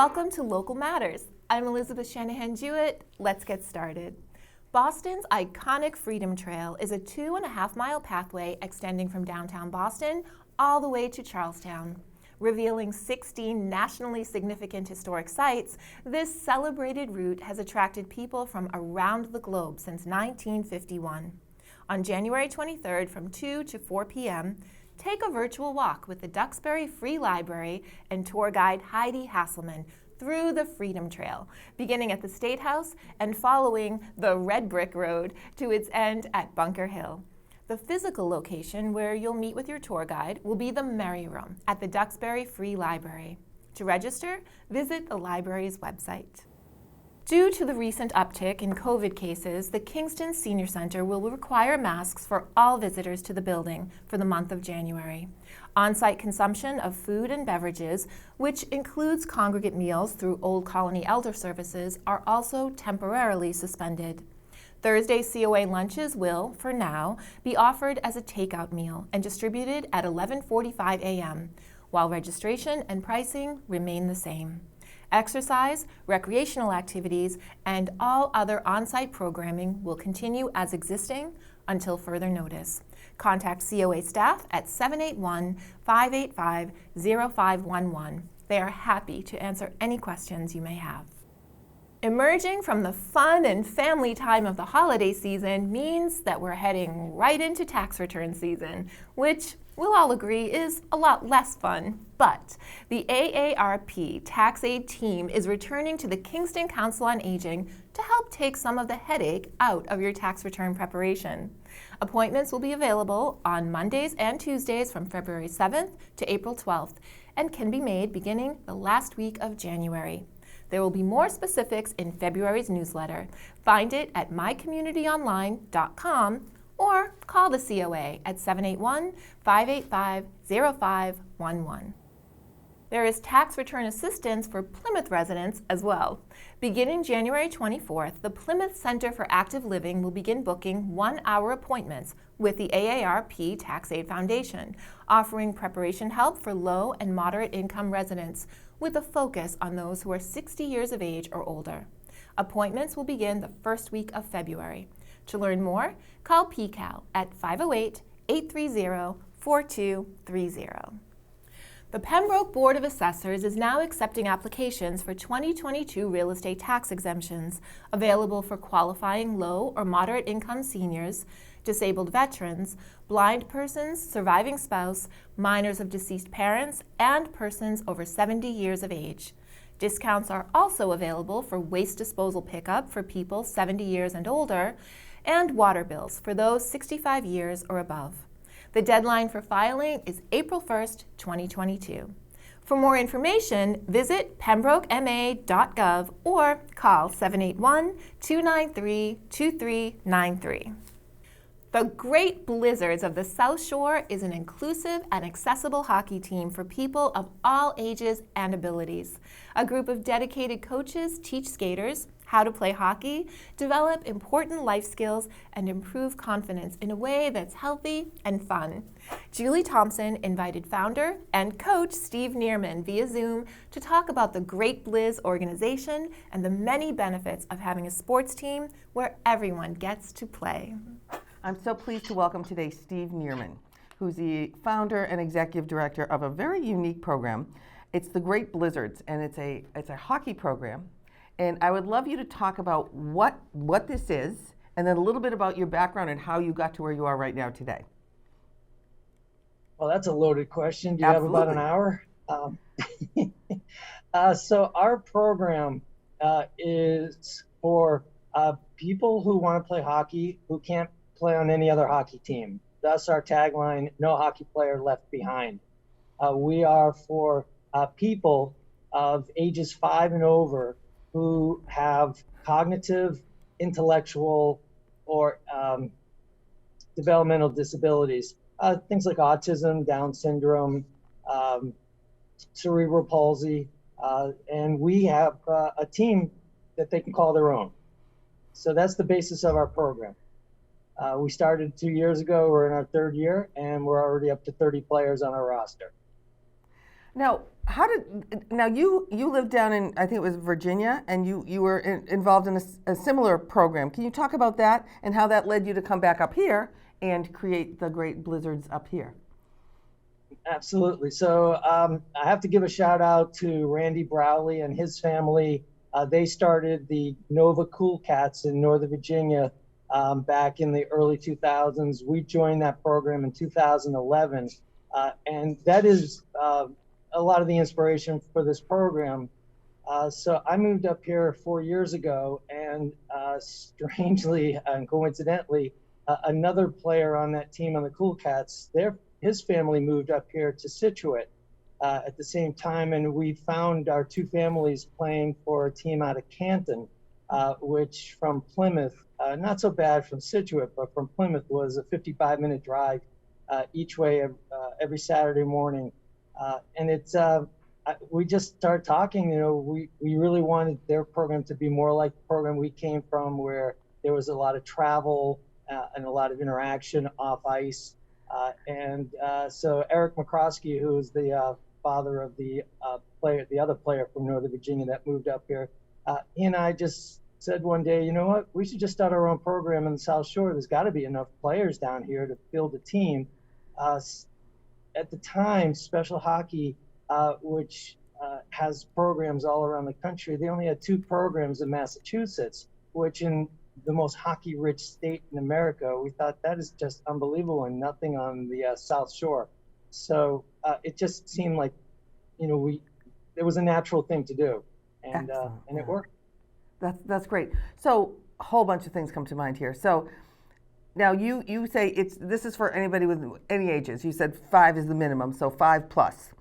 Welcome to Local Matters. I'm Elizabeth Shanahan-Jewett. Let's get started. Boston's iconic Freedom Trail is a 2.5-mile pathway extending from downtown Boston all the way to Charlestown. Revealing 16 nationally significant historic sites, this celebrated route has attracted people from around the globe since 1951. On January 23rd from 2 to 4 p.m., take a virtual walk with the Duxbury Free Library and tour guide Heidi Hasselman through the Freedom Trail, beginning at the State House and following the Red Brick Road to its end at Bunker Hill. The physical location where you'll meet with your tour guide will be the Merry Room at the Duxbury Free Library. To register, visit the library's website. Due to the recent uptick in COVID cases, the Kingston Senior Center will require masks for all visitors to the building for the month of January. On-site consumption of food and beverages, which includes congregate meals through Old Colony Elder Services, are also temporarily suspended. Thursday COA lunches will, for now, be offered as a takeout meal and distributed at 11:45 a.m., while registration and pricing remain the same. Exercise, recreational activities, and all other on-site programming will continue as existing until further notice. Contact COA staff at 781-585-0511. They are happy to answer any questions you may have. Emerging from the fun and family time of the holiday season means that we're heading right into tax return season, which we'll all agree is a lot less fun. But the AARP Tax Aid team is returning to the Kingston Council on Aging to help take some of the headache out of your tax return preparation. Appointments will be available on Mondays and Tuesdays from February 7th to April 12th and can be made beginning the last week of January. There will be more specifics in February's newsletter. Find it at mycommunityonline.com or call the COA at 781-585-0511. There is tax return assistance for Plymouth residents as well. Beginning January 24th, the Plymouth Center for Active Living will begin booking 1-hour appointments with the AARP Tax Aid Foundation, offering preparation help for low and moderate income residents with a focus on those who are 60 years of age or older. Appointments will begin the first week of February. To learn more, call PCAL at 508-830-4230. The Pembroke Board of Assessors is now accepting applications for 2022 real estate tax exemptions available for qualifying low or moderate income seniors, disabled veterans, blind persons, surviving spouse, minors of deceased parents, and persons over 70 years of age. Discounts are also available for waste disposal pickup for people 70 years and older, and water bills for those 65 years or above. The deadline for filing is April 1st, 2022. For more information, visit pembrokema.gov or call 781-293-2393. The Great Blizzards of the South Shore is an inclusive and accessible hockey team for people of all ages and abilities. A group of dedicated coaches teach skaters how to play hockey, develop important life skills, and improve confidence in a way that's healthy and fun. Julie Thompson invited founder and coach Steve Nearman via Zoom to talk about the Great Blizz organization and the many benefits of having a sports team where everyone gets to play. I'm so pleased to welcome today Steve Nearman, who's the founder and executive director of a very unique program. It's the Great Blizzards, and it's a hockey program. And I would love you to talk about what this is, and then a little bit about your background and how you got to where you are right now today. Well, that's a loaded question. Do you Absolutely. have about an hour? So our program is for people who want to play hockey who can't play on any other hockey team. Thus our tagline, no hockey player left behind. We are for people of ages 5 and over who have cognitive, intellectual, or developmental disabilities. Things like autism, Down syndrome, cerebral palsy, and we have a team that they can call their own. So that's the basis of our program. We started 2 years ago, we're in our 3rd year, and we're already up to 30 players on our roster. Now, how did, now you lived down in, I think it was Virginia, and you were involved in a similar program. Can you talk about that and how that led you to come back up here and create the Great Blizzards up here? Absolutely. So I have to give a shout out to Randy Browley and his family. They started the Nova Cool Cats in Northern Virginia back in the early 2000s. We joined that program in 2011. And that is a lot of the inspiration for this program. So I moved up here 4 years ago, and strangely and coincidentally, another player on that team on the Cool Cats, his family moved up here to Scituate at the same time, and we found our two families playing for a team out of Canton, which from Plymouth, not so bad from Scituate, but from Plymouth was a 55-minute drive each way every Saturday morning. And we just started talking, we really wanted their program to be more like the program we came from, where there was a lot of travel and a lot of interaction off ice. So Eric McCroskey, who is the father of the other player from Northern Virginia that moved up here, he and I just said one day, you know what, we should just start our own program in the South Shore. There's got to be enough players down here to build a team. At the time, Special Hockey, which has programs all around the country, they only had 2 programs in Massachusetts, which in the most hockey-rich state in America, we thought that is just unbelievable, and nothing on the South Shore. So it just seemed like, it was a natural thing to do, and it worked. That's great. So a whole bunch of things come to mind here. So now you say this is for anybody with any ages. You said 5 is the minimum, so 5 plus.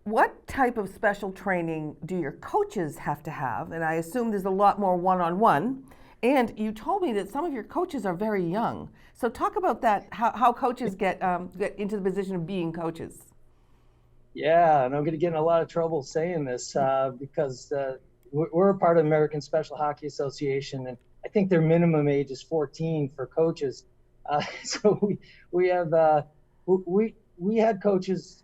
What type of special training do your coaches have to have? And I assume there's a lot more one-on-one. And you told me that some of your coaches are very young. So talk about that, how coaches get into the position of being coaches. Yeah, and I'm going to get in a lot of trouble saying this because we're a part of the American Special Hockey Association, and I think their minimum age is 14 for coaches. So we had coaches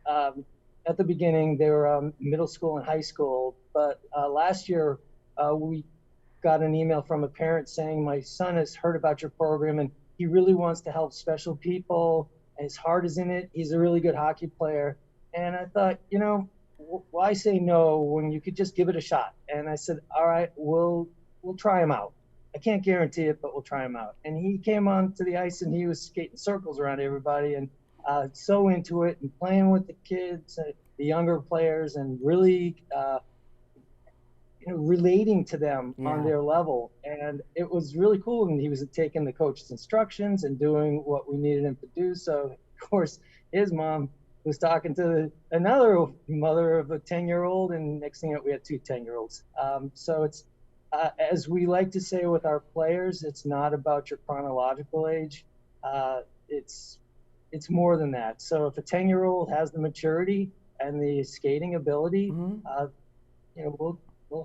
at the beginning. They were middle school and high school, but last year we got an email from a parent saying, my son has heard about your program and he really wants to help special people, and his heart is in it. He's a really good hockey player. And I thought, why say no when you could just give it a shot? And I said, all right, we'll try him out. I can't guarantee it, but we'll try him out. And he came onto the ice and he was skating circles around everybody and so into it and playing with the kids, the younger players, and really relating to them on their level. And it was really cool. And he was taking the coach's instructions and doing what we needed him to do. So, of course, his mom was talking to another mother of a 10-year-old, and next thing you know, we had 2 10-year-olds. So it's, as we like to say with our players, it's not about your chronological age. It's more than that. So if a 10-year-old has the maturity and the skating ability, we'll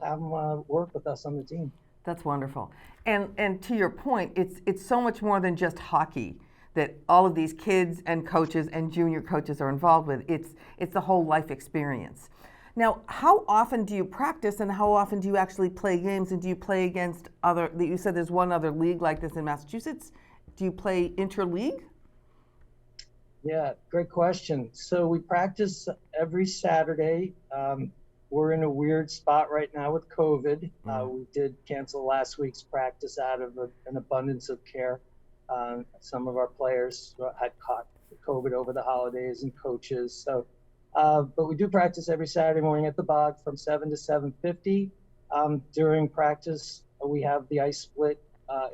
have them work with us on the team. That's wonderful. And to your point, it's so much more than just hockey that all of these kids and coaches and junior coaches are involved with. It's the whole life experience. Now, how often do you practice and how often do you actually play games? And do you play against you said there's one other league like this in Massachusetts. Do you play interleague? Yeah, great question. So we practice every Saturday. We're in a weird spot right now with COVID. We did cancel last week's practice out of an abundance of care. Some of our players had caught COVID over the holidays, and coaches. So, but we do practice every Saturday morning at the Bog from 7 to 7:50. During practice, we have the ice split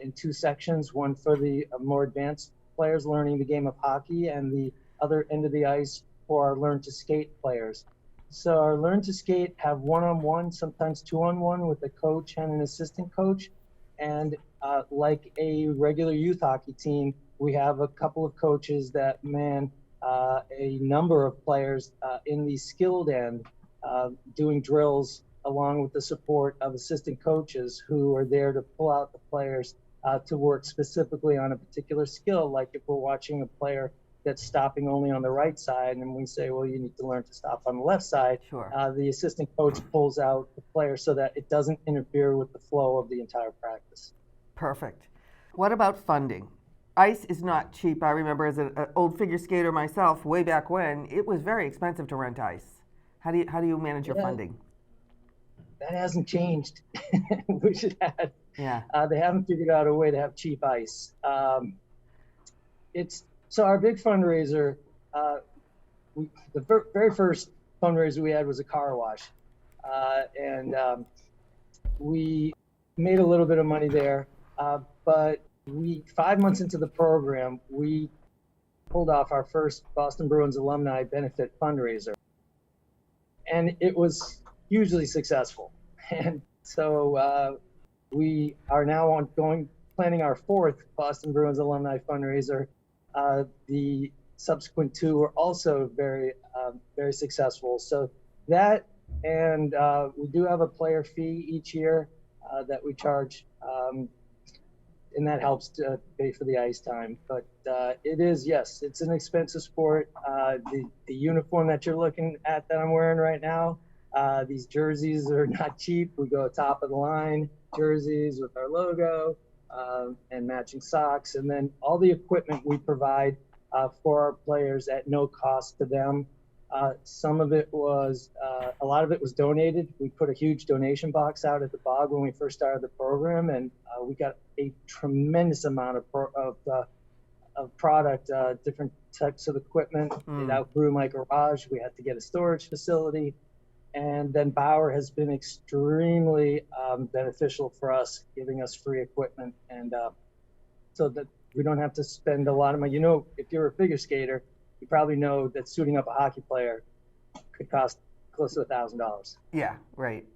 in 2 sections, one for the more advanced players learning the game of hockey, and the other end of the ice for our learn to skate players. So our learn to skate have 1-on-1, sometimes 2-on-1 with a coach and an assistant coach. And like a regular youth hockey team, we have a couple of coaches that man a number of players in the skilled end doing drills along with the support of assistant coaches who are there to pull out the players to work specifically on a particular skill. Like if we're watching a player that's stopping only on the right side, and we say, well, you need to learn to stop on the left side, Sure. the assistant coach pulls out the player so that it doesn't interfere with the flow of the entire practice. Perfect. What about funding? Ice is not cheap. I remember as an old figure skater myself, way back when, it was very expensive to rent ice. How do you manage your funding? That hasn't changed. We should have. Yeah. They haven't figured out a way to have cheap ice. So our big fundraiser, the very first fundraiser we had was a car wash. And we made a little bit of money there. But 5 months into the program, we pulled off our first Boston Bruins alumni benefit fundraiser. And it was hugely successful. And so we are now planning our fourth Boston Bruins alumni fundraiser. The subsequent two were also very successful. So that, and we do have a player fee each year that we charge, and that helps to pay for the ice time. But it is, yes, it's an expensive sport. The uniform that you're looking at that I'm wearing right now, these jerseys are not cheap. We go top of the line jerseys with our logo and matching socks, and then all the equipment we provide for our players at no cost to them. Some of it was, a lot of it was donated. We put a huge donation box out at the Bog when we first started the program, and we got a tremendous amount of product, different types of equipment. It outgrew my garage. We had to get a storage facility. And then Bauer has been extremely beneficial for us, giving us free equipment. And so that we don't have to spend a lot of money. You know, if you're a figure skater, you probably know that suiting up a hockey player could cost close to $1,000. Yeah, right.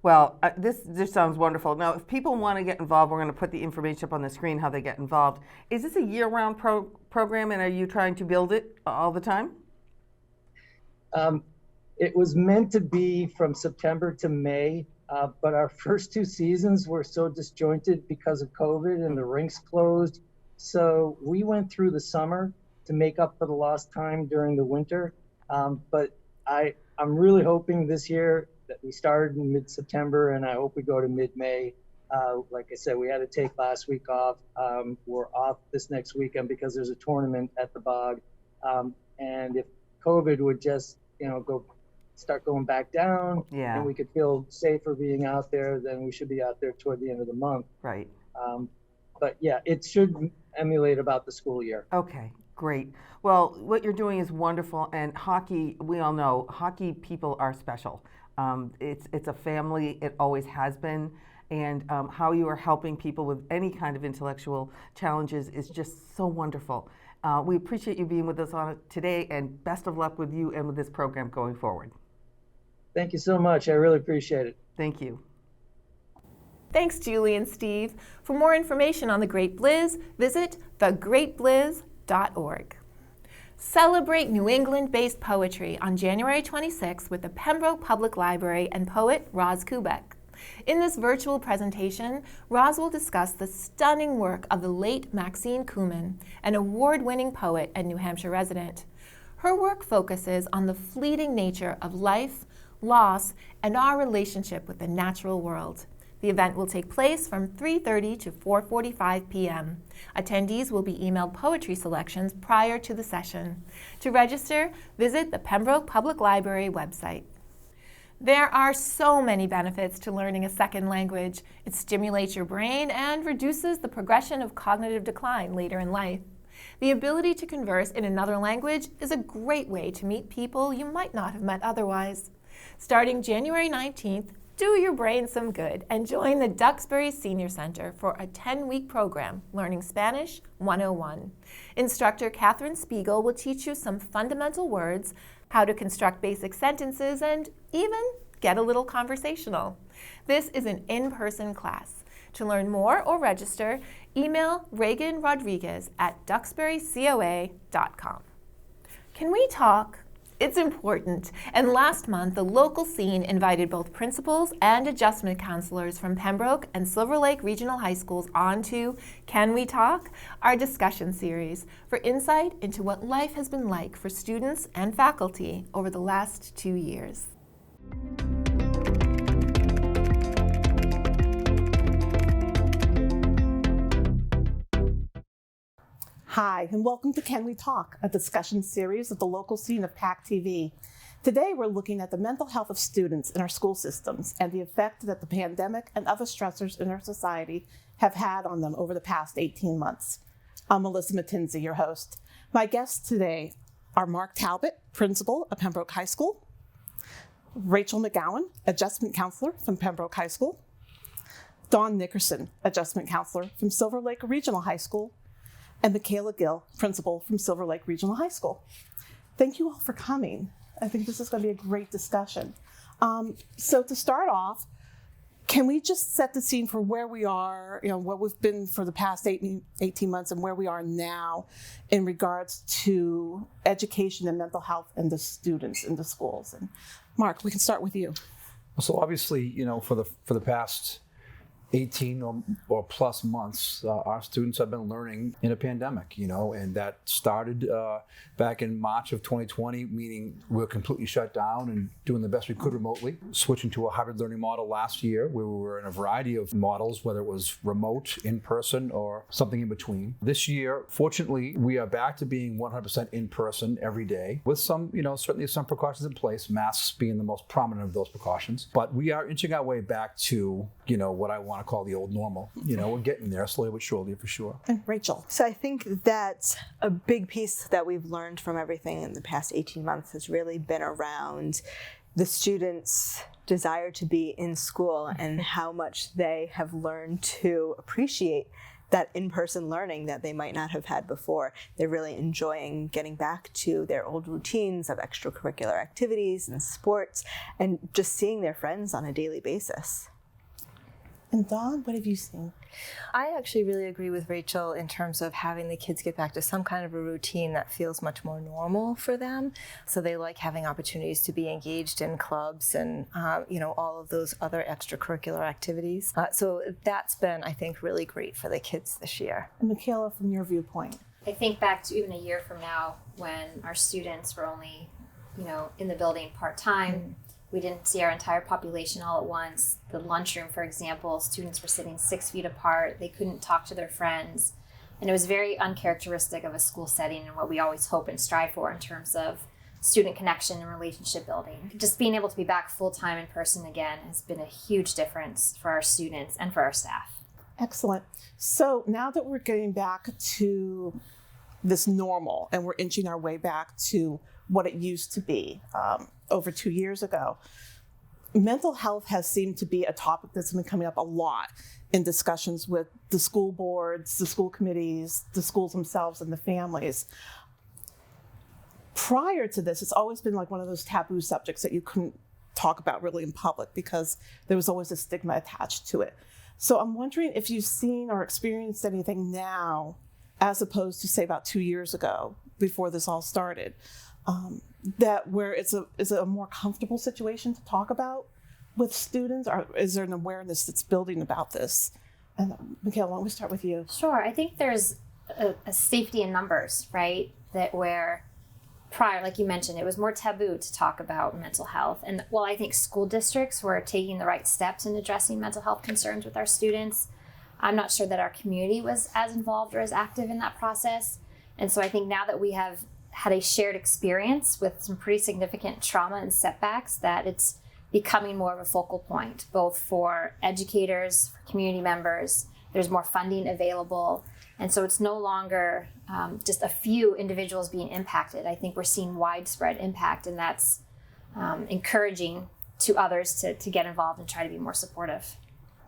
Well, this sounds wonderful. Now, if people want to get involved, we're going to put the information up on the screen how they get involved. Is this a year-round program, and are you trying to build it all the time? It was meant to be from September to May, but our first two seasons were so disjointed because of COVID and the rinks closed. So we went through the summer to make up for the lost time during the winter. But I'm really hoping this year that we started in mid-September, and I hope we go to mid-May. Like I said, we had to take last week off. We're off this next weekend because there's a tournament at the Bog. And if COVID would just, start going back down, and we could feel safer being out there, then we should be out there toward the end of the month. Right. But yeah, it should emulate about the school year. Okay, great. Well, what you're doing is wonderful, and hockey, we all know, hockey people are special. It's a family, it always has been, and how you are helping people with any kind of intellectual challenges is just so wonderful. We appreciate you being with us on it today, and best of luck with you and with this program going forward. Thank you so much. I really appreciate it. Thank you. Thanks, Julie and Steve. For more information on the Great Blizz, visit thegreatblizz.org. Celebrate New England-based poetry on January 26th with the Pembroke Public Library and poet Roz Kubek. In this virtual presentation, Roz will discuss the stunning work of the late Maxine Kumin, an award-winning poet and New Hampshire resident. Her work focuses on the fleeting nature of life, loss, and our relationship with the natural world. The event will take place from 3:30 to 4:45 p.m. Attendees will be emailed poetry selections prior to the session. To register, visit the Pembroke Public Library website. There are so many benefits to learning a second language. It stimulates your brain and reduces the progression of cognitive decline later in life. The ability to converse in another language is a great way to meet people you might not have met otherwise. Starting January 19th, do your brain some good and join the Duxbury Senior Center for a 10-week program, Learning Spanish 101. Instructor Catherine Spiegel will teach you some fundamental words, how to construct basic sentences, and even get a little conversational. This is an in-person class. To learn more or register, email Reagan Rodriguez at duxburycoa.com. Can we talk? It's important. And last month, the local scene invited both principals and adjustment counselors from Pembroke and Silver Lake Regional High Schools onto Can We Talk, our discussion series, for insight into what life has been like for students and faculty over the last 2 years. Hi, and welcome to Can We Talk, a discussion series of the local scene of PACTV. Today, we're looking at the mental health of students in our school systems and the effect that the pandemic and other stressors in our society have had on them over the past 18 months. I'm Melissa Matinzi, your host. My guests today are Mark Talbot, principal of Pembroke High School, Rachel McGowan, adjustment counselor from Pembroke High School, Dawn Nickerson, adjustment counselor from Silver Lake Regional High School, and Michaela Gill, principal from Silver Lake Regional High School. Thank you all for coming. I think this is going to be a great discussion. So to start off, can we just set the scene for where we are, what we've been for the past 18 months and where we are now in regards to education and mental health and the students in the schools? And Mark, we can start with you. So obviously, for the past 18 or plus months, our students have been learning in a pandemic, and that started back in March of 2020, meaning we were completely shut down and doing the best we could remotely, switching to a hybrid learning model last year where we were in a variety of models, whether it was remote, in person, or something in between. This year, fortunately, we are back to being 100% in person every day with some, certainly some precautions in place, masks being the most prominent of those precautions. But we are inching our way back to, what I want to call the old normal. We're getting there slowly but surely, for sure. And Rachel. So I think that a big piece that we've learned from everything in the past 18 months has really been around the students' desire to be in school and how much they have learned to appreciate that in-person learning that they might not have had before. They're really enjoying getting back to their old routines of extracurricular activities and sports and just seeing their friends on a daily basis. And Dawn, what have you seen? I actually really agree with Rachel in terms of having the kids get back to some kind of a routine that feels much more normal for them. So they like having opportunities to be engaged in clubs and, all of those other extracurricular activities. So that's been, I think, really great for the kids this year. And Michaela, from your viewpoint. I think back to even a year from now when our students were only, in the building part-time. Mm-hmm. We didn't see our entire population all at once. The lunchroom, for example, students were sitting 6 feet apart. They couldn't talk to their friends. And it was very uncharacteristic of a school setting and what we always hope and strive for in terms of student connection and relationship building. Just being able to be back full-time in person again has been a huge difference for our students and for our staff. Excellent. So now that we're getting back to this normal and we're inching our way back to what it used to be over 2 years ago, mental health has seemed to be a topic that's been coming up a lot in discussions with the school boards, the school committees, the schools themselves, and the families. Prior to this, it's always been like one of those taboo subjects that you couldn't talk about really in public because there was always a stigma attached to it. So I'm wondering if you've seen or experienced anything now as opposed to, say, about 2 years ago before this all started, that where it's a more comfortable situation to talk about with students, or is there an awareness that's building about this? And Michaela, why don't we start with you? Sure. I think there's a safety in numbers, right? That where prior, like you mentioned, it was more taboo to talk about mental health. And while I think school districts were taking the right steps in addressing mental health concerns with our students, I'm not sure that our community was as involved or as active in that process. And so I think now that we have had a shared experience with some pretty significant trauma and setbacks, that it's becoming more of a focal point, both for educators, for community members. There's more funding available. And so it's no longer just a few individuals being impacted. I think we're seeing widespread impact, and that's encouraging to others to get involved and try to be more supportive.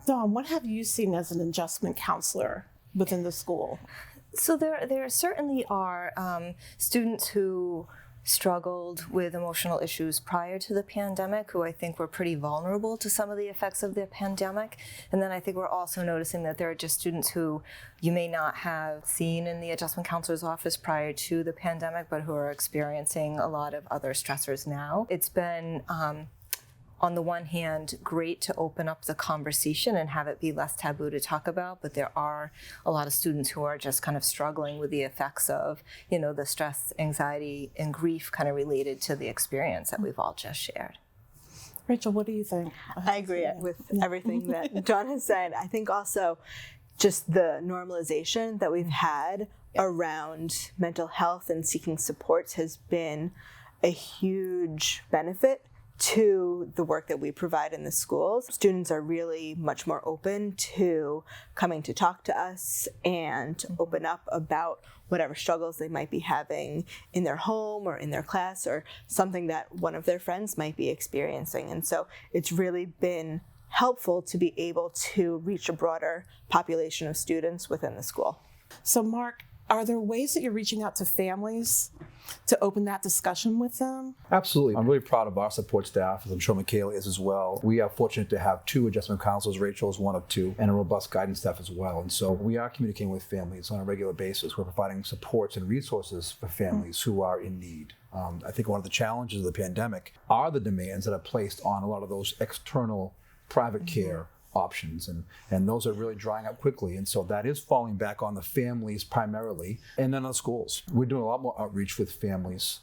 Dawn, what have you seen as an adjustment counselor within the school? So there certainly are students who struggled with emotional issues prior to the pandemic, who I think were pretty vulnerable to some of the effects of the pandemic. And then I think we're also noticing that there are just students who you may not have seen in the adjustment counselor's office prior to the pandemic, but who are experiencing a lot of other stressors now. It's been, on the one hand, great to open up the conversation and have it be less taboo to talk about, but there are a lot of students who are just kind of struggling with the effects of, the stress, anxiety, and grief kind of related to the experience that we've all just shared. Rachel, what do you think? I agree with everything that John has said. I think also just the normalization that we've had around mental health and seeking supports has been a huge benefit to the work that we provide in the schools. Students are really much more open to coming to talk to us and open up about whatever struggles they might be having in their home or in their class, or something that one of their friends might be experiencing. And so it's really been helpful to be able to reach a broader population of students within the school. So Mark, are there ways that you're reaching out to families to open that discussion with them? Absolutely. I'm really proud of our support staff, as I'm sure Michaela is as well. We are fortunate to have 2 adjustment counselors. Rachel is one of 2, and a robust guidance staff as well. And so we are communicating with families on a regular basis. We're providing supports and resources for families who are in need. I think one of the challenges of the pandemic are the demands that are placed on a lot of those external private care options, and those are really drying up quickly, and so that is falling back on the families primarily, and then on the schools. We're doing a lot more outreach with families,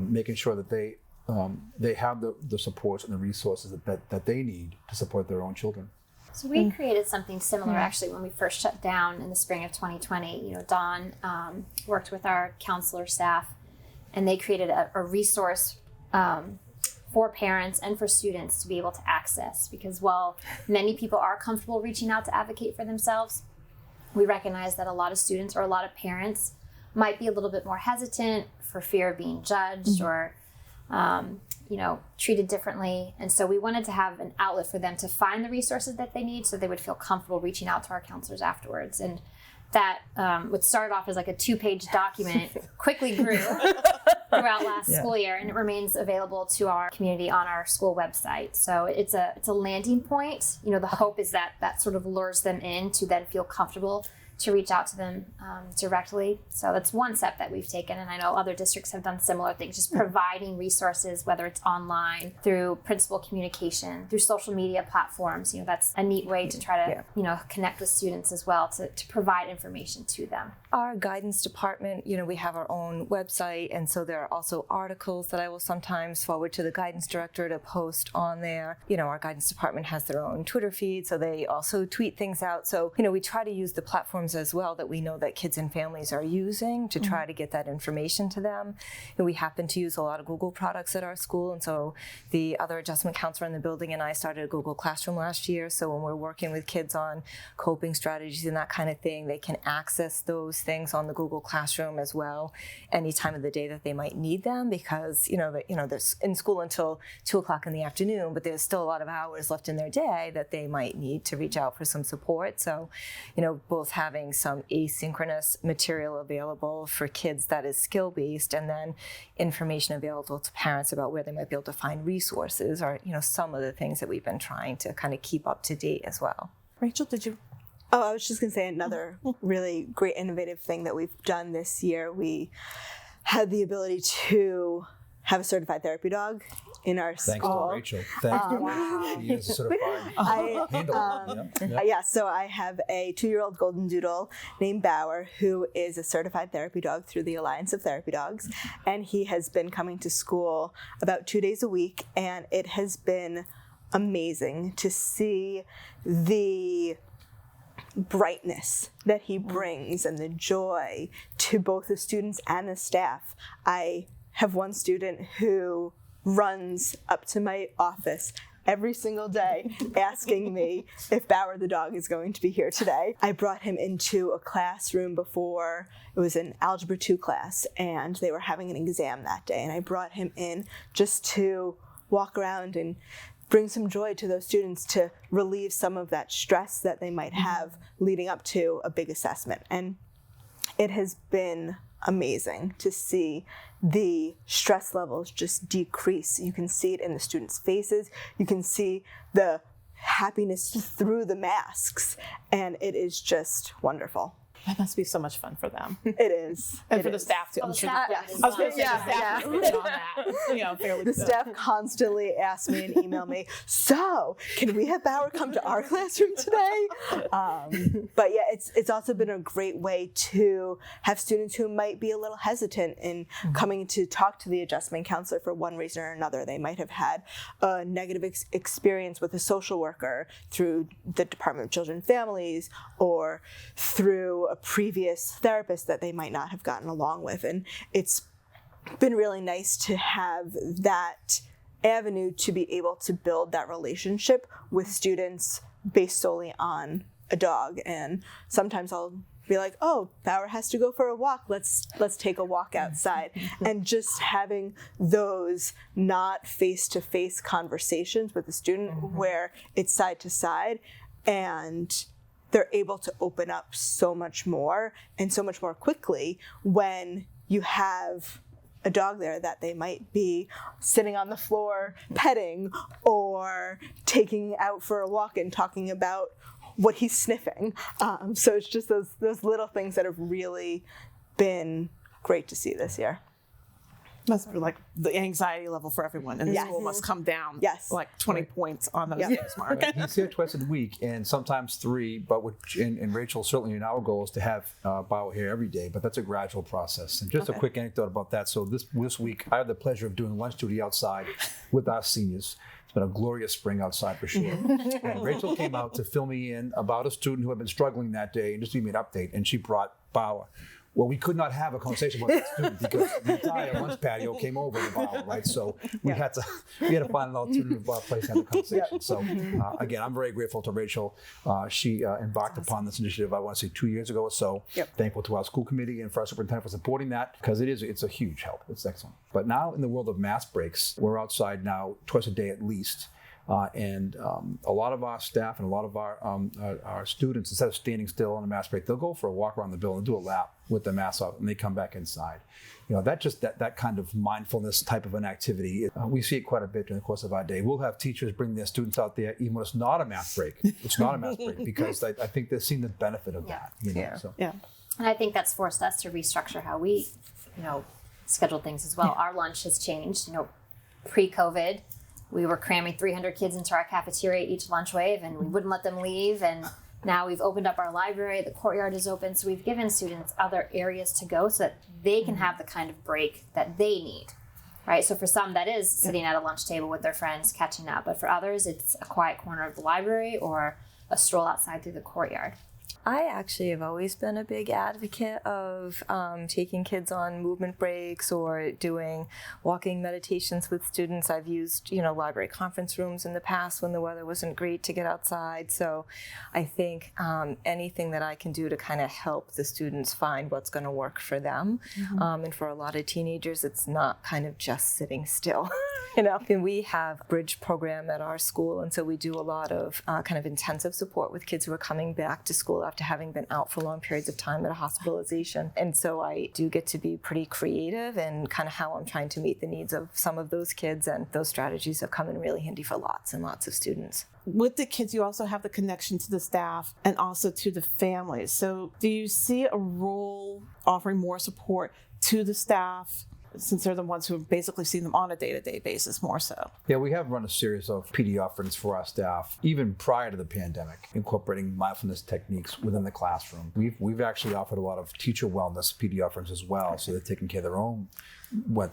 making sure that they have the supports and the resources that they need to support their own children. So we created something similar actually when we first shut down in the spring of 2020. Dawn worked with our counselor staff, and they created a resource for parents and for students to be able to access, because while many people are comfortable reaching out to advocate for themselves, we recognize that a lot of students or a lot of parents might be a little bit more hesitant for fear of being judged or treated differently. And so we wanted to have an outlet for them to find the resources that they need so they would feel comfortable reaching out to our counselors afterwards. And that what started off as like a 2-page document quickly grew throughout last school year, and it remains available to our community on our school website. So it's a landing point. The hope is that sort of lures them in to then feel comfortable to reach out to them directly. So that's one step that we've taken, and I know other districts have done similar things, just providing resources, whether it's online, through principal communication, through social media platforms. That's a neat way to try to connect with students as well, to provide information to them. Our guidance department, we have our own website, and so there are also articles that I will sometimes forward to the guidance director to post on there. Our guidance department has their own Twitter feed, so they also tweet things out. So, we try to use the platforms as well that we know that kids and families are using to try to get that information to them. And we happen to use a lot of Google products at our school, and so the other adjustment counselor in the building and I started a Google Classroom last year. So when we're working with kids on coping strategies and that kind of thing, they can access those things on the Google Classroom as well any time of the day that they might need them, because they're in school until 2:00 in the afternoon, but there's still a lot of hours left in their day that they might need to reach out for some support. So both having some asynchronous material available for kids that is skill-based, and then information available to parents about where they might be able to find resources, or some of the things that we've been trying to kind of keep up to date as well. Rachel, did you? Oh, I was just going to say another really great innovative thing that we've done this year. We had the ability to have a certified therapy dog in our Thanks school. to Rachel. Thanks to Rachel. She is a certified handler. So I have a 2-year-old golden doodle named Bauer, who is a certified therapy dog through the Alliance of Therapy Dogs. And he has been coming to school about 2 days a week. And it has been amazing to see the brightness that he brings and the joy to both the students and the staff. I have one student who runs up to my office every single day asking me if Bauer the dog is going to be here today. I brought him into a classroom before. It was an Algebra 2 class, and they were having an exam that day. And I brought him in just to walk around and bring some joy to those students, to relieve some of that stress that they might have leading up to a big assessment. And it has been amazing to see the stress levels just decrease. You can see it in the students' faces. You can see the happiness through the masks, and it is just wonderful. That must be so much fun for them. It is. And It for the is. staff too. Oh, I'm the sure. staff I is was going to say fun. the staff Yeah, is in on that. Fairly The soon. staff constantly ask me and email me, so can we have Bauer come to our classroom today? But yeah, it's also been a great way to have students who might be a little hesitant in coming to talk to the adjustment counselor for one reason or another. They might have had a negative experience with a social worker through the Department of Children and Families, or through a previous therapist that they might not have gotten along with. And it's been really nice to have that avenue to be able to build that relationship with students based solely on a dog. And sometimes I'll be like, oh, Bauer has to go for a walk. Let's take a walk outside. And just having those not face-to-face conversations with the student where it's side to side, and they're able to open up so much more and so much more quickly when you have a dog there that they might be sitting on the floor petting, or taking out for a walk and talking about what he's sniffing. So it's just those little things that have really been great to see this year. Must be like the anxiety level for everyone in the Yes. school must come down. Yes. Like 20 points on those Yep. days, Mark. He's here twice a week, and sometimes 3. But and Rachel, certainly in our goal is to have Bauer here every day. But that's a gradual process. And just a quick anecdote about that. So this week, I had the pleasure of doing lunch duty outside with our seniors. It's been a glorious spring outside for sure. And Rachel came out to fill me in about a student who had been struggling that day and just give me an update. And she brought Bauer. Well, we could not have a conversation about that student because the entire lunch patio came over the Bauer, right? So we had to find an alternative place to have a conversation. So again, I'm very grateful to Rachel. She embarked upon this initiative, I want to say 2 years ago or so. Thankful to our school committee and for our superintendent for supporting that, because it's a huge help. It's excellent. But now in the world of mask breaks, we're outside now twice a day at least. And a lot of our staff and a lot of our students, instead of standing still on a mask break, they'll go for a walk around the building, do a lap with the mask off, and they come back inside. That kind of mindfulness type of an activity, we see it quite a bit during the course of our day. We'll have teachers bring their students out there even when it's not a mask break. It's not a mask break because I think they're seeing the benefit of that. So. Yeah. And I think that's forced us to restructure how we, schedule things as well. Our lunch has changed. Pre-COVID, we were cramming 300 kids into our cafeteria each lunch wave, and we wouldn't let them leave. And now we've opened up our library, the courtyard is open, so we've given students other areas to go so that they can have the kind of break that they need, right? So for some, that is sitting at a lunch table with their friends, catching up. But for others, it's a quiet corner of the library or a stroll outside through the courtyard. I actually have always been a big advocate of taking kids on movement breaks or doing walking meditations with students. I've used, library conference rooms in the past when the weather wasn't great to get outside. So I think anything that I can do to kind of help the students find what's going to work for them. And for a lot of teenagers, it's not kind of just sitting still. And we have a bridge program at our school, and so we do a lot of kind of intensive support with kids who are coming back to school after having been out for long periods of time at a hospitalization. And so I do get to be pretty creative in kind of how I'm trying to meet the needs of some of those kids, and those strategies have come in really handy for lots and lots of students. With the kids, you also have the connection to the staff and also to the families. So do you see a role offering more support to the staff, since they're the ones who have basically seen them on a day-to-day basis more so? Yeah, we have run a series of PD offerings for our staff, even prior to the pandemic, incorporating mindfulness techniques within the classroom. We've actually offered a lot of teacher wellness PD offerings as well, so they're taking care of their own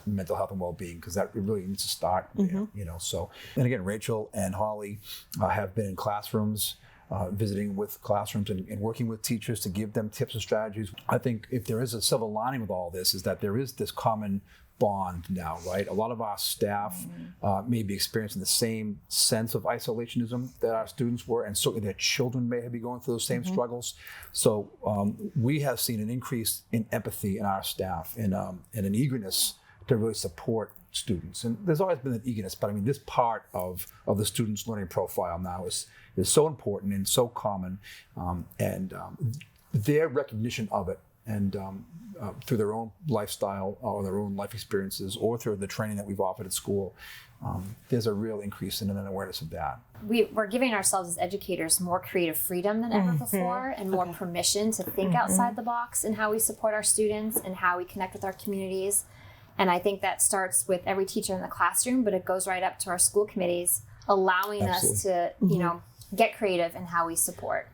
mental health and well-being, because that really needs to start there, So, and again, Rachel and Holly have been in classrooms, visiting with classrooms and working with teachers to give them tips and strategies. I think if there is a silver lining with all this, is that there is this common bond now, right? A lot of our staff may be experiencing the same sense of isolationism that our students were, and certainly their children may be going through those same struggles. So we have seen an increase in empathy in our staff and an eagerness to really support students. And there's always been an eagerness, but I mean, this part of the student's learning profile now is so important and so common, and their recognition of it and through their own lifestyle or their own life experiences, or through the training that we've offered at school, there's a real increase in an awareness of that. We're giving ourselves as educators more creative freedom than ever before, and more permission to think outside the box in how we support our students and how we connect with our communities. And I think that starts with every teacher in the classroom, but it goes right up to our school committees, allowing us to, get creative in how we support.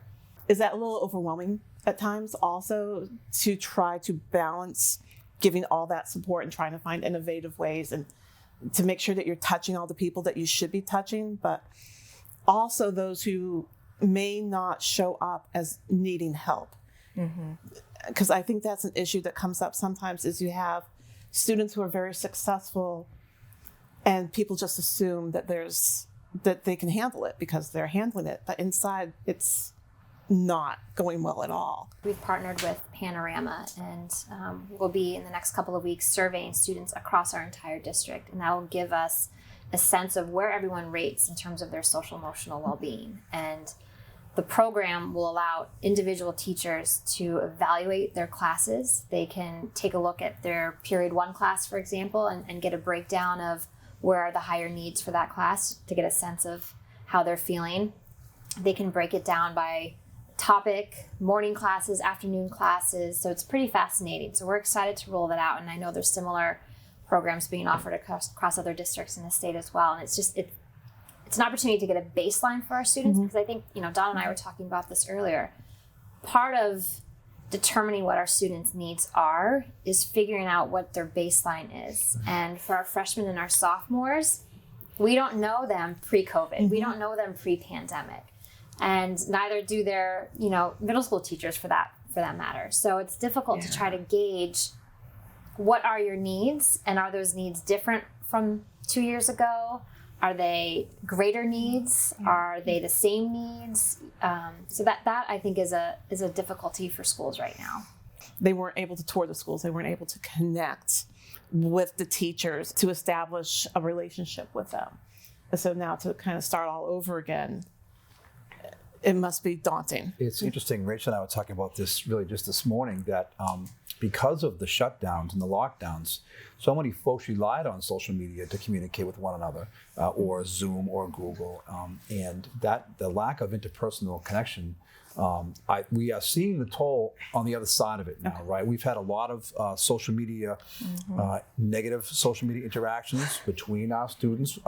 Is that a little overwhelming at times also, to try to balance giving all that support and trying to find innovative ways and to make sure that you're touching all the people that you should be touching, but also those who may not show up as needing help? Because I think that's an issue that comes up sometimes, is you have students who are very successful and people just assume that they can handle it because they're handling it, but inside it's not going well at all. We've partnered with Panorama, and we'll be in the next couple of weeks surveying students across our entire district, and that will give us a sense of where everyone rates in terms of their social emotional well-being. And the program will allow individual teachers to evaluate their classes. They can take a look at their period 1 class, for example, and get a breakdown of where are the higher needs for that class to get a sense of how they're feeling. They can break it down by topic, morning classes, afternoon classes. So it's pretty fascinating. So we're excited to roll that out. And I know there's similar programs being offered across other districts in the state as well. And it's an opportunity to get a baseline for our students, because I think, Don and I were talking about this earlier. Part of determining what our students' needs are is figuring out what their baseline is. And for our freshmen and our sophomores, we don't know them pre-COVID. We don't know them pre-pandemic. And neither do their, middle school teachers for that matter. So it's difficult to try to gauge what are your needs, and are those needs different from 2 years ago? Are they greater needs? Are they the same needs? So that I think is a difficulty for schools right now. They weren't able to tour the schools. They weren't able to connect with the teachers to establish a relationship with them. And so now to kind of start all over again, it must be daunting. It's interesting. Rachel and I were talking about this really just this morning, that because of the shutdowns and the lockdowns, so many folks relied on social media to communicate with one another, or Zoom or Google, and that the lack of interpersonal connection, we are seeing the toll on the other side of it now, right? We've had a lot of social media, negative social media interactions between our students,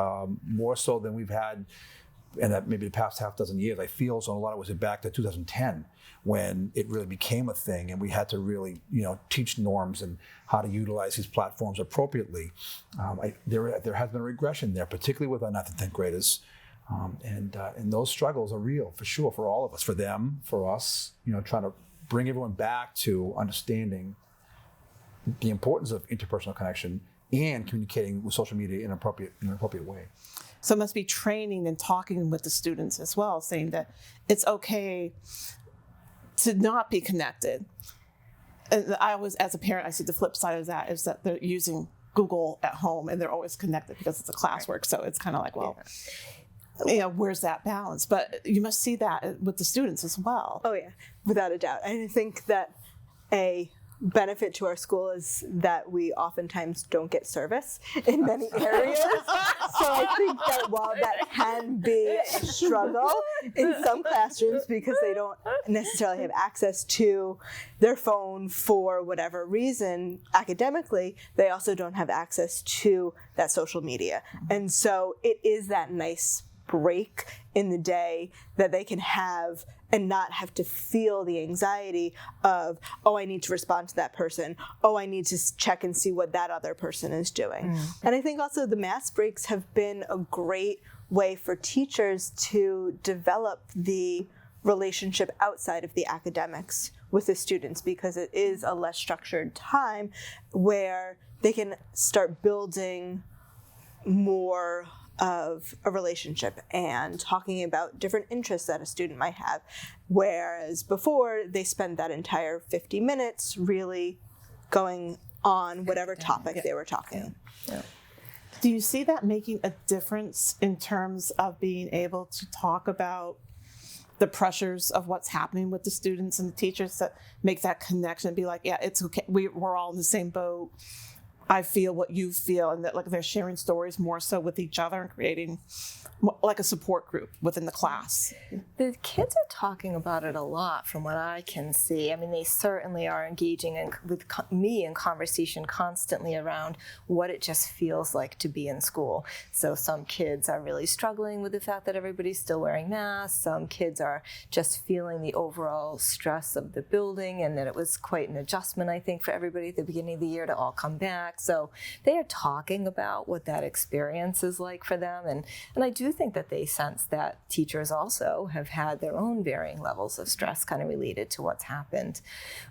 more so than we've had in maybe the past half dozen years. I feel so a lot of it was back to 2010 when it really became a thing, and we had to really, teach norms and how to utilize these platforms appropriately. There has been a regression there, particularly with our 9th and 10th graders, and those struggles are real for sure for all of us, for them, for us. Trying to bring everyone back to understanding the importance of interpersonal connection and communicating with social media in an appropriate way. So it must be training and talking with the students as well, saying that it's okay to not be connected. And I always, as a parent, I see the flip side of that is that they're using Google at home and they're always connected because it's a classwork. So it's kind of like, well, where's that balance? But you must see that with the students as well. Oh yeah, without a doubt. I think that a benefit to our school is that we oftentimes don't get service in many areas. So I think that while that can be a struggle in some classrooms because they don't necessarily have access to their phone for whatever reason academically, they also don't have access to that social media. And so it is that nice break in the day that they can have and not have to feel the anxiety of, oh, I need to respond to that person. Oh, I need to check and see what that other person is doing. And I think also the mass breaks have been a great way for teachers to develop the relationship outside of the academics with the students, because it is a less structured time where they can start building more of a relationship and talking about different interests that a student might have, whereas before they spent that entire 50 minutes really going on whatever topic they were talking. Do you see that making a difference in terms of being able to talk about the pressures of what's happening with the students and the teachers, to make that connection and be like, yeah, it's okay. We're all in the same boat. I feel what you feel, and that like they're sharing stories more so with each other and creating like a support group within the class. The kids are talking about it a lot from what I can see. I mean, they certainly are engaging with me in conversation constantly around what it just feels like to be in school. So some kids are really struggling with the fact that everybody's still wearing masks. Some kids are just feeling the overall stress of the building, and that it was quite an adjustment, I think, for everybody at the beginning of the year to all come back. So they are talking about what that experience is like for them. And I do think that they sense that teachers also have had their own varying levels of stress kind of related to what's happened.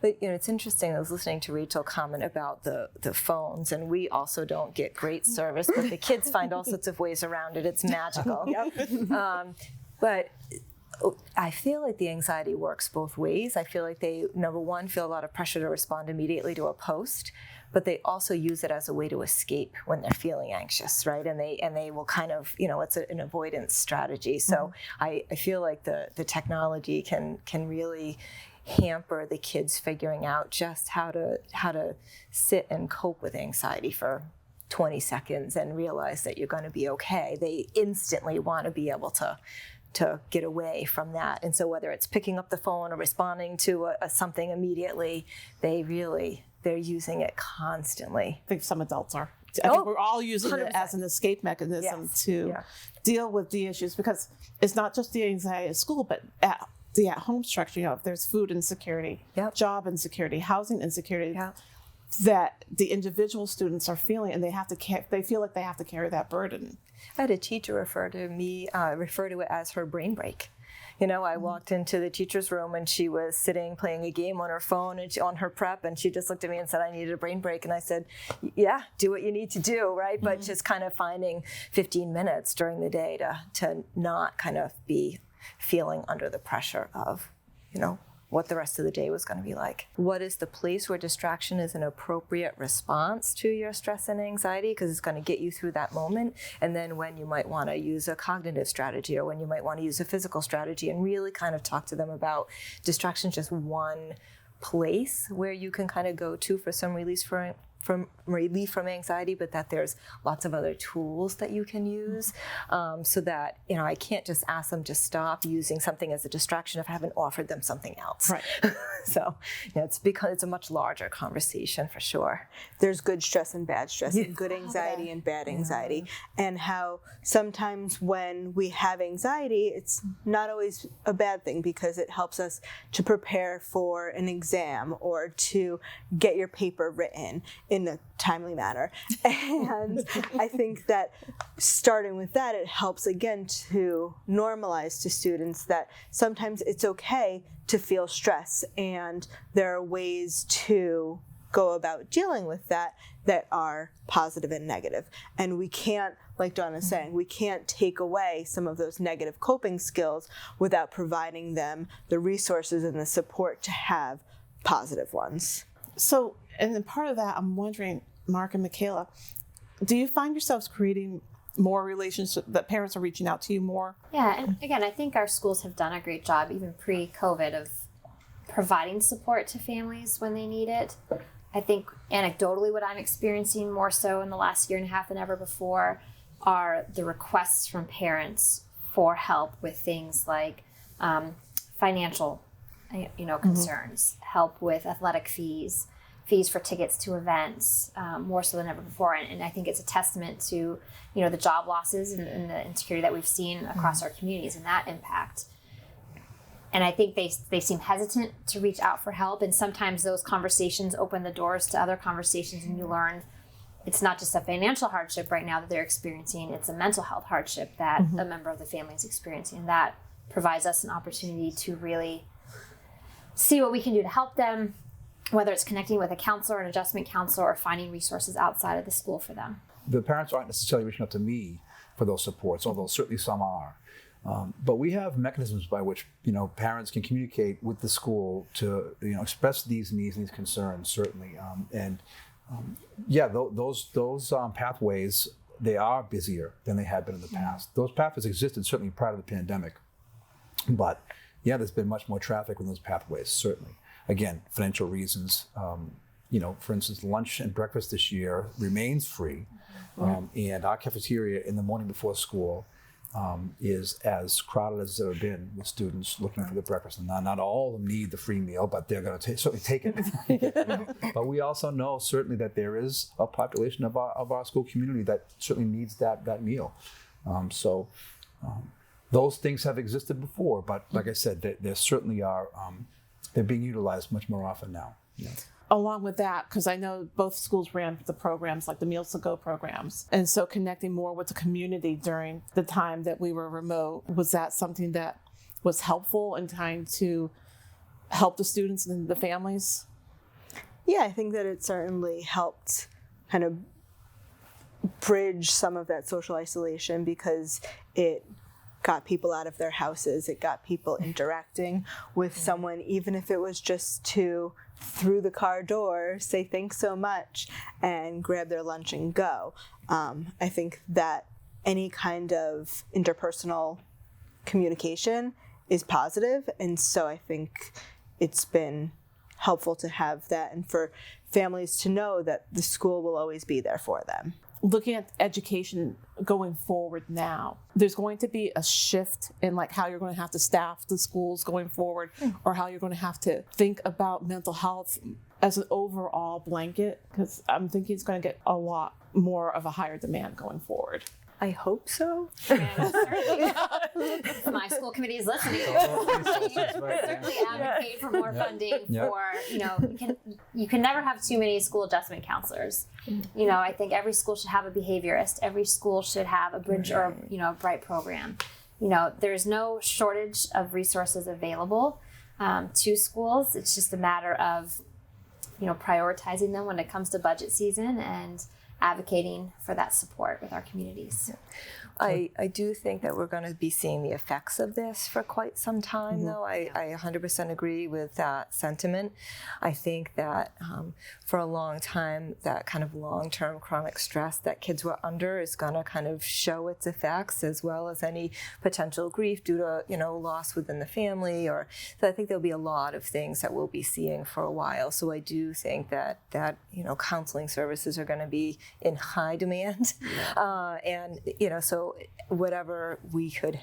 But, it's interesting. I was listening to Rachel comment about the phones, and we also don't get great service, but the kids find all sorts of ways around it. It's magical. But I feel like the anxiety works both ways. I feel like they, number one, feel a lot of pressure to respond immediately to a post, but they also use it as a way to escape when they're feeling anxious, right? And they will kind of, it's an avoidance strategy. So I feel like the technology can really hamper the kids figuring out just how to sit and cope with anxiety for 20 seconds and realize that you're going to be okay. They instantly want to be able to get away from that. And so whether it's picking up the phone or responding to something immediately, they're using it constantly. I think some adults are. I think we're all using 100%. It as an escape mechanism to deal with the issues, because it's not just the anxiety at school, but the at-home structure. If there's food insecurity, job insecurity, housing insecurity, that the individual students are feeling, and they feel like they have to carry that burden. I had a teacher refer to it as her brain break. I walked into the teacher's room and she was sitting playing a game on her phone and on her prep, and she just looked at me and said, I needed a brain break. And I said, yeah, do what you need to do, right? But just kind of finding 15 minutes during the day to not kind of be feeling under the pressure of, what the rest of the day was going to be like. What is the place where distraction is an appropriate response to your stress and anxiety, because it's going to get you through that moment, and then when you might want to use a cognitive strategy or when you might want to use a physical strategy, and really kind of talk to them about distraction just one place where you can kind of go to for some relief from anxiety, but that there's lots of other tools that you can use, so that I can't just ask them to stop using something as a distraction if I haven't offered them something else. Right. So it's because it's a much larger conversation for sure. There's good stress and bad stress, and good anxiety and bad anxiety, and how sometimes when we have anxiety, it's not always a bad thing, because it helps us to prepare for an exam or to get your paper written in a timely manner. And I think that starting with that, it helps again to normalize to students that sometimes it's okay to feel stress, and there are ways to go about dealing with that are positive and negative. And we can't, like Donna's saying, we can't take away some of those negative coping skills without providing them the resources and the support to have positive ones. So, and then part of that, I'm wondering, Mark and Michaela, do you find yourselves creating more relationships, that parents are reaching out to you more? Yeah, and again, I think our schools have done a great job, even pre-COVID, of providing support to families when they need it. I think anecdotally what I'm experiencing more so in the last year and a half than ever before are the requests from parents for help with things like financial concerns, help with athletic fees for tickets to events, more so than ever before. And I think it's a testament to, the job losses and the insecurity that we've seen across our communities and that impact. And I think they seem hesitant to reach out for help. And sometimes those conversations open the doors to other conversations, and you learn it's not just a financial hardship right now that they're experiencing, it's a mental health hardship that a member of the family is experiencing. And that provides us an opportunity to really see what we can do to help them, whether it's connecting with a counselor, an adjustment counselor, or finding resources outside of the school for them. The parents aren't necessarily reaching out to me for those supports, although certainly some are. But we have mechanisms by which parents can communicate with the school to express these needs and these concerns, certainly. Those pathways, they are busier than they had been in the past. Those pathways existed certainly prior to the pandemic, but yeah, there's been much more traffic on those pathways, certainly. Again, financial reasons. For instance, lunch and breakfast this year remains free, and our cafeteria in the morning before school is as crowded as it's ever been with students looking for the breakfast. And not all of them need the free meal, but they're going to certainly take it. But we also know certainly that there is a population of our school community that certainly needs that meal. Those things have existed before, but like I said, there certainly are. They're being utilized much more often now. Yeah. Along with that, because I know both schools ran the programs like the Meals to Go programs, and so connecting more with the community during the time that we were remote, was that something that was helpful in trying to help the students and the families? Yeah, I think that it certainly helped kind of bridge some of that social isolation because it got people out of their houses. It got people interacting with someone, even if it was just to, through the car door, say thanks so much and grab their lunch and go. I think that any kind of interpersonal communication is positive, and so I think it's been helpful to have that and for families to know that the school will always be there for them. Looking at education going forward now, there's going to be a shift in like how you're going to have to staff the schools going forward, or how you're going to have to think about mental health as an overall blanket, because I'm thinking it's going to get a lot more of a higher demand going forward. I hope so. And certainly, my school committee is listening. Certainly advocate for more funding for, you can never have too many school adjustment counselors. I think every school should have a behaviorist. Every school should have a bridge or, a bright program. There's no shortage of resources available to schools. It's just a matter of, prioritizing them when it comes to budget season and advocating for that support with our communities. I do think that we're going to be seeing the effects of this for quite some time, though. I 100% agree with that sentiment. I think that for a long time, that kind of long-term chronic stress that kids were under is going to kind of show its effects, as well as any potential grief due to, loss within the family. So I think there'll be a lot of things that we'll be seeing for a while. So I do think that counseling services are going to be in high demand. So whatever we could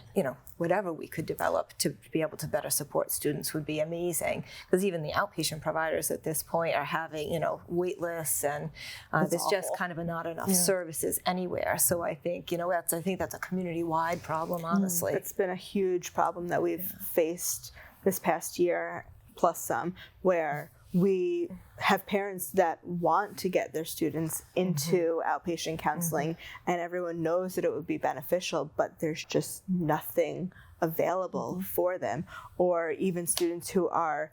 develop to be able to better support students would be amazing, because even the outpatient providers at this point are having, wait lists, and there's just kind of not enough services anywhere. So I think, that's a community-wide problem, honestly. It's been a huge problem that we've faced this past year, plus some, where we have parents that want to get their students into outpatient counseling, and everyone knows that it would be beneficial, but there's just nothing available for them. Or even students who are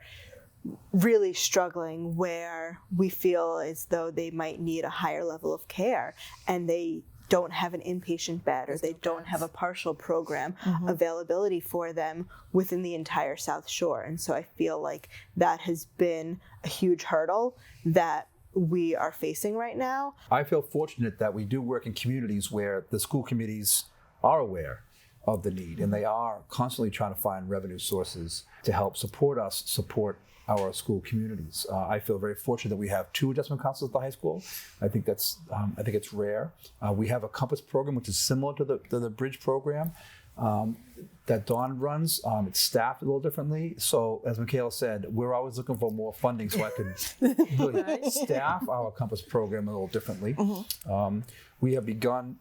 really struggling, where we feel as though they might need a higher level of care, and they don't have an inpatient bed, or they don't have a partial program availability for them within the entire South Shore. And so I feel like that has been a huge hurdle that we are facing right now. I feel fortunate that we do work in communities where the school committees are aware of the need, and they are constantly trying to find revenue sources to help support our school communities. I feel very fortunate that we have 2 adjustment counselors at the high school. I think it's rare. We have a Compass program, which is similar to the Bridge program that Dawn runs. It's staffed a little differently. So as Michaela said, we're always looking for more funding so I can really staff our Compass program a little differently. We have begun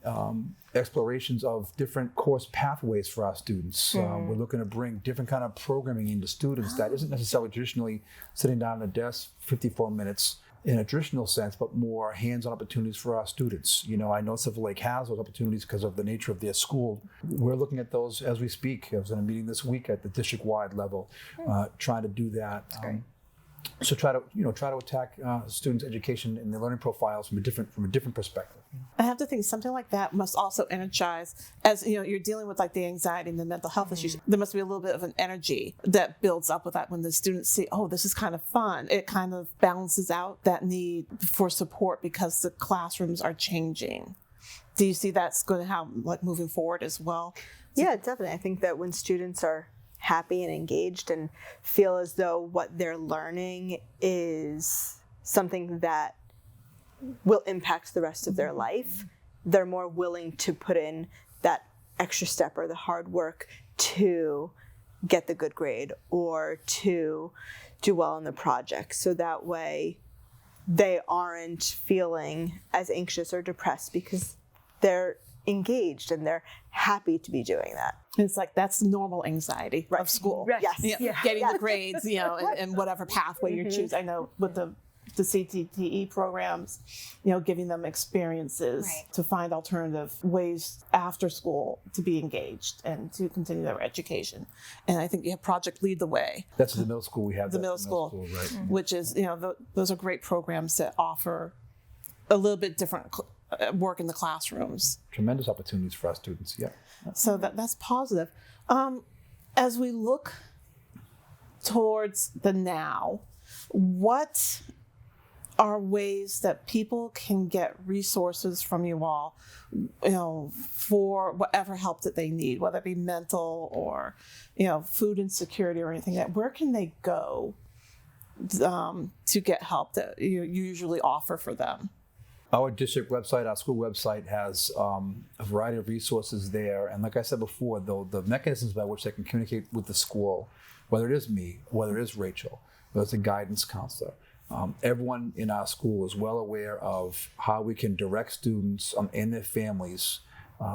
explorations of different course pathways for our students. We're looking to bring different kind of programming into students that isn't necessarily traditionally sitting down at a desk 54 minutes in a traditional sense, but more hands-on opportunities for our students. I know Silver Lake has those opportunities because of the nature of their school. We're looking at those as we speak. I was in a meeting this week at the district-wide level, trying to do that. So try to attack students' education and their learning profiles from a different perspective. I have to think something like that must also energize, as you're dealing with like the anxiety and the mental health issues. There must be a little bit of an energy that builds up with that when the students see, oh, this is kind of fun. It kind of balances out that need for support because the classrooms are changing. Do you see that's going to have moving forward as well? Yeah, definitely. I think that when students are happy and engaged and feel as though what they're learning is something that will impact the rest of their life, they're more willing to put in that extra step or the hard work to get the good grade or to do well in the project. So that way they aren't feeling as anxious or depressed because they're engaged and they're happy to be doing that. It's like that's normal anxiety of school. Right. Yes. You know, getting the grades, you know, and whatever pathway you choose. I know with the CTTE programs, you know, giving them experiences to find alternative ways after school to be engaged and to continue their education. And I think you have Project Lead the Way. That's the middle school. We have the that middle school, right? Which is, you know, those are great programs that offer a little bit different work in the classrooms. Tremendous opportunities for our students. Yeah. So that's positive. As we look towards the now, what are ways that people can get resources from you all, you know, for whatever help that they need, whether it be mental or, you know, food insecurity or anything? That where can they go to get help that you usually offer for them? Our district website, our school website has a variety of resources there. And like I said before, though, the mechanisms by which they can communicate with the school, whether it is me, whether it is Rachel, whether it's a guidance counselor, everyone in our school is well aware of how we can direct students and their families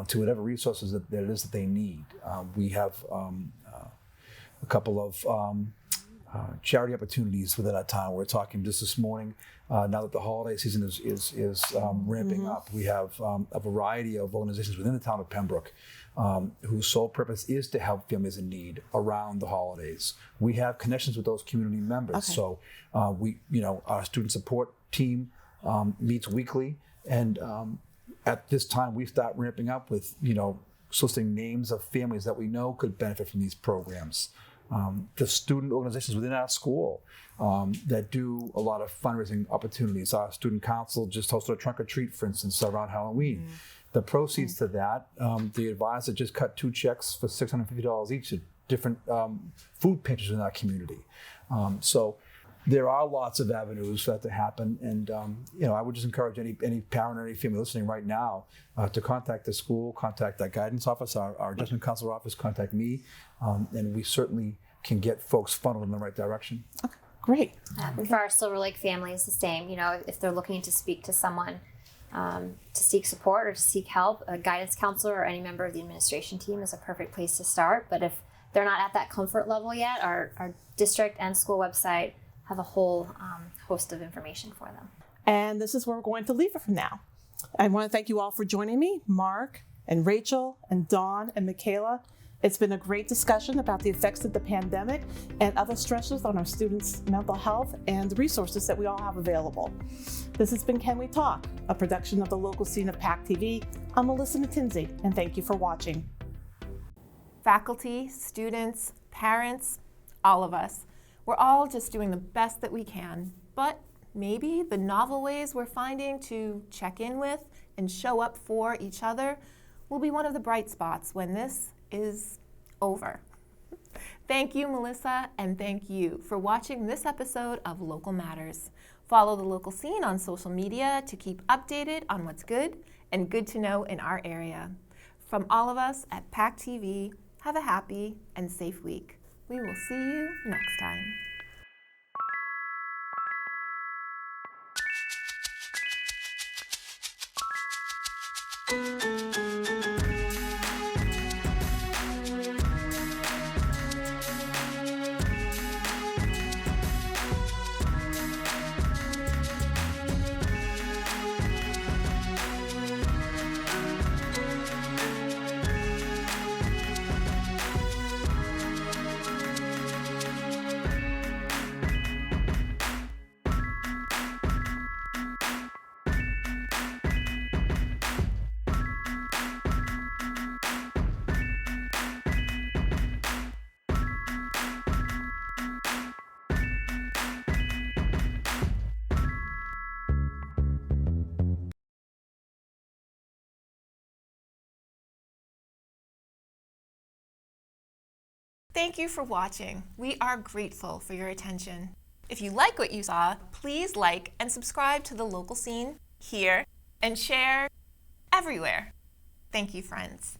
to whatever resources that it is that they need. We have a couple of charity opportunities within our town. We're talking just this morning, now that the holiday season is ramping up, we have a variety of organizations within the town of Pembroke whose sole purpose is to help families in need around the holidays. We have connections with those community members. So our student support team meets weekly, and at this time we start ramping up with, soliciting names of families that we know could benefit from these programs. The student organizations within our school that do a lot of fundraising opportunities. Our student council just hosted a trunk or treat, for instance, around Halloween. The proceeds to that, the advisor just cut 2 checks for $650 each at different food pantries in our community. So there are lots of avenues for that to happen. And, I would just encourage any parent or any family listening right now to contact the school, contact our guidance office, our adjustment counselor office, contact me, and we certainly can get folks funneled in the right direction. Okay, great. For our Silver Lake family, it's the same. If they're looking to speak to someone, to seek support or to seek help, a guidance counselor or any member of the administration team is a perfect place to start. But if they're not at that comfort level yet, our district and school website have a whole host of information for them. And this is where we're going to leave it from now. I want to thank you all for joining me, Mark and Rachel and Dawn and Michaela. It's been a great discussion about the effects of the pandemic and other stressors on our students' mental health and the resources that we all have available. This has been Can We Talk, a production of the local scene of PACTV. I'm Melissa Matinzi, and thank you for watching. Faculty, students, parents, all of us, we're all just doing the best that we can, but maybe the novel ways we're finding to check in with and show up for each other will be one of the bright spots when this is over. Thank you, Melissa, and thank you for watching this episode of Local Matters. Follow the local scene on social media to keep updated on what's good and good to know in our area. From all of us at PACTV, have a happy and safe week. We will see you next time. Thank you for watching. We are grateful for your attention. If you like what you saw, please like and subscribe to the local scene here and share everywhere. Thank you, friends.